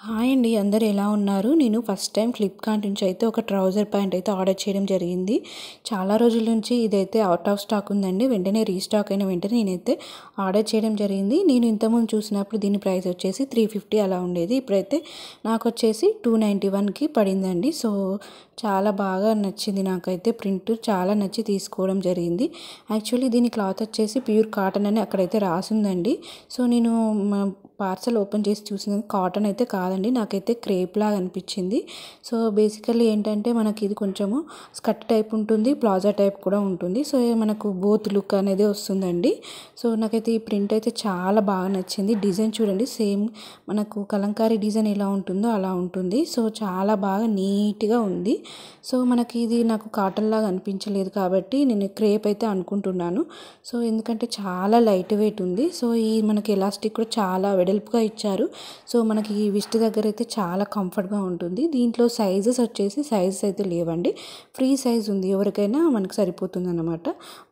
Hi అండి, అందరూ ఎలా ఉన్నారు? నేను ఫస్ట్ టైం ఫ్లిప్కార్ట్ నుంచి అయితే ఒక ట్రౌజర్ ప్యాంట్ అయితే ఆర్డర్ చేయడం జరిగింది. చాలా రోజుల నుంచి ఇదైతే అవుట్ ఆఫ్ స్టాక్ ఉందండి. వెంటనే రీస్టాక్ అయిన వెంటనే నేనైతే ఆర్డర్ చేయడం జరిగింది. నేను ఇంతకుముందు చూసినప్పుడు దీని ప్రైస్ వచ్చేసి 350 అలా ఉండేది. ఇప్పుడైతే నాకు వచ్చేసి 291కి పడిందండి. సో చాలా బాగా నచ్చింది నాకైతే. ప్రింట్ చాలా నచ్చి తీసుకోవడం జరిగింది. యాక్చువల్లీ దీని క్లాత్ వచ్చేసి ప్యూర్ కాటన్ అని అక్కడైతే రాసిందండి. సో నేను పార్సల్ ఓపెన్ చేసి చూసిన కాటన్ అయితే కాదండి, నాకైతే క్రేప్ లాగా అనిపించింది. సో బేసికల్లీ ఏంటంటే మనకి ఇది కొంచెము స్కర్ట్ టైప్ ఉంటుంది, ప్లాజా టైప్ కూడా ఉంటుంది. సో మనకు బోత్ లుక్ అనేది వస్తుందండి. సో నాకైతే ఈ ప్రింట్ అయితే చాలా బాగా నచ్చింది. డిజైన్ చూడండి, సేమ్ మనకు కలంకారీ డిజైన్ ఎలా ఉంటుందో అలా ఉంటుంది. సో చాలా బాగా నీట్గా ఉంది. సో మనకి ఇది నాకు కాటన్ లాగా అనిపించలేదు కాబట్టి నేను క్రేప్ అయితే అనుకుంటున్నాను. సో ఎందుకంటే చాలా లైట్ వెయిట్ ఉంది. సో ఈ మనకి ఎలాస్టిక్ కూడా చాలా వెడల్పుగా ఇచ్చారు. సో మనకి ఈ విస్ట్ దగ్గర అయితే చాలా కంఫర్ట్గా ఉంటుంది. దీంట్లో సైజెస్ అయితే లేవండి, ఫ్రీ సైజ్ ఉంది, ఎవరికైనా మనకు సరిపోతుంది అన్నమాట.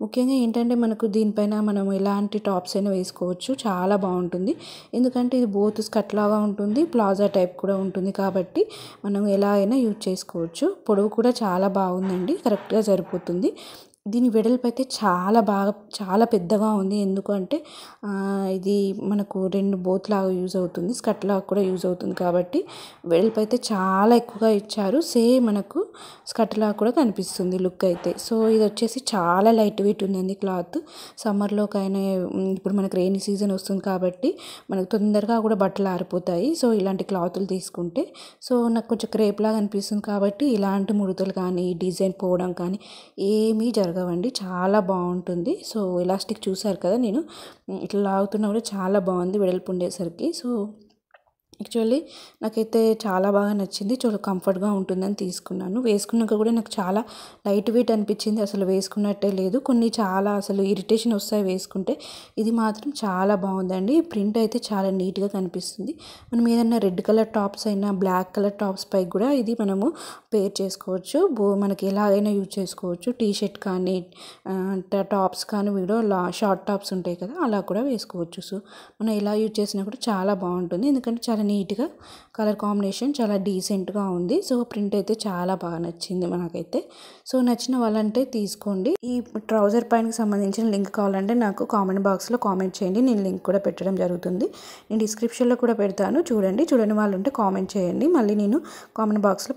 ముఖ్యంగా ఏంటంటే మనకు దీనిపైన మనం ఎలాంటి టాప్స్ అయినా వేసుకోవచ్చు, చాలా బాగుంటుంది. ఎందుకంటే ఇది బోత్ స్కర్ట్ లాగా ఉంటుంది, ప్లాజా టైప్ కూడా ఉంటుంది కాబట్టి మనం ఎలా అయినా యూజ్ చేసుకోవచ్చు. పొడవు కూడా చాలా బాగుందండి, కరెక్ట్గా సరిపోతుంది. దీని వెడల్పు అయితే చాలా పెద్దగా ఉంది. ఎందుకంటే ఇది మనకు రెండు బోత్ లాగా యూజ్ అవుతుంది, స్కర్ట్ లాగా కూడా యూజ్ అవుతుంది కాబట్టి వెడల్పు అయితే చాలా ఎక్కువగా ఇచ్చారు. సేమ్ మనకు స్కర్ట్ లాగా కూడా కనిపిస్తుంది లుక్ అయితే. సో ఇది వచ్చేసి చాలా లైట్ వెయిట్ ఉందండి క్లాత్. సమ్మర్లోకైనా ఇప్పుడు మనకు రెయినీ సీజన్ వస్తుంది కాబట్టి మనకు తొందరగా కూడా బట్టలు ఆరిపోతాయి. సో ఇలాంటి క్లాతులు తీసుకుంటే సో నాకు కొంచెం క్రేప్ లాగా అనిపిస్తుంది కాబట్టి ఇలాంటి ముడతలు కానీ డిజైన్ పోవడం కానీ ఏమీ జరగవండి, చాలా బాగుంటుంది. సో ఎలాస్టిక్ చూసారు కదా, నేను ఇట్లా లాగుతున్నా కూడా చాలా బాగుంది వెడల్పు ఉండేసరికి. సో యాక్చువల్లీ నాకైతే చాలా బాగా నచ్చింది, చాలా కంఫర్ట్గా ఉంటుందని తీసుకున్నాను. వేసుకున్నాక కూడా నాకు చాలా లైట్ వెయిట్ అనిపించింది, అసలు వేసుకున్నట్టే లేదు. కొన్ని చాలా అసలు ఇరిటేషన్ వస్తాయి వేసుకుంటే, ఇది మాత్రం చాలా బాగుందండి. ప్రింట్ అయితే చాలా నీట్గా కనిపిస్తుంది. మనం ఏదైనా రెడ్ కలర్ టాప్స్ అయినా బ్లాక్ కలర్ టాప్స్ పై కూడా ఇది మనము పేర్ చేసుకోవచ్చు. మనకి ఎలాగైనా యూజ్ చేసుకోవచ్చు. టీ షర్ట్ కానీ టాప్స్ కానీ కూడా షార్ట్ టాప్స్ ఉంటాయి కదా, అలా కూడా వేసుకోవచ్చు. సో మనం ఎలా యూజ్ చేసినా కూడా చాలా బాగుంటుంది, ఎందుకంటే చాలా నీట్గా కలర్ కాంబినేషన్ చాలా డీసెంట్గా ఉంది. సో ప్రింట్ అయితే చాలా బాగా నచ్చింది మనకైతే. సో నచ్చిన వాళ్ళంటే తీసుకోండి. ఈ ట్రౌజర్ ప్యాంట్కి సంబంధించిన లింక్ కావాలంటే నాకు కామెంట్ బాక్స్లో కామెంట్ చేయండి, నేను లింక్ కూడా పెట్టడం జరుగుతుంది. నేను డిస్క్రిప్షన్లో కూడా పెడతాను, చూడండి వాళ్ళు ఉంటే కామెంట్ చేయండి, మళ్ళీ నేను కామెంట్ బాక్స్లో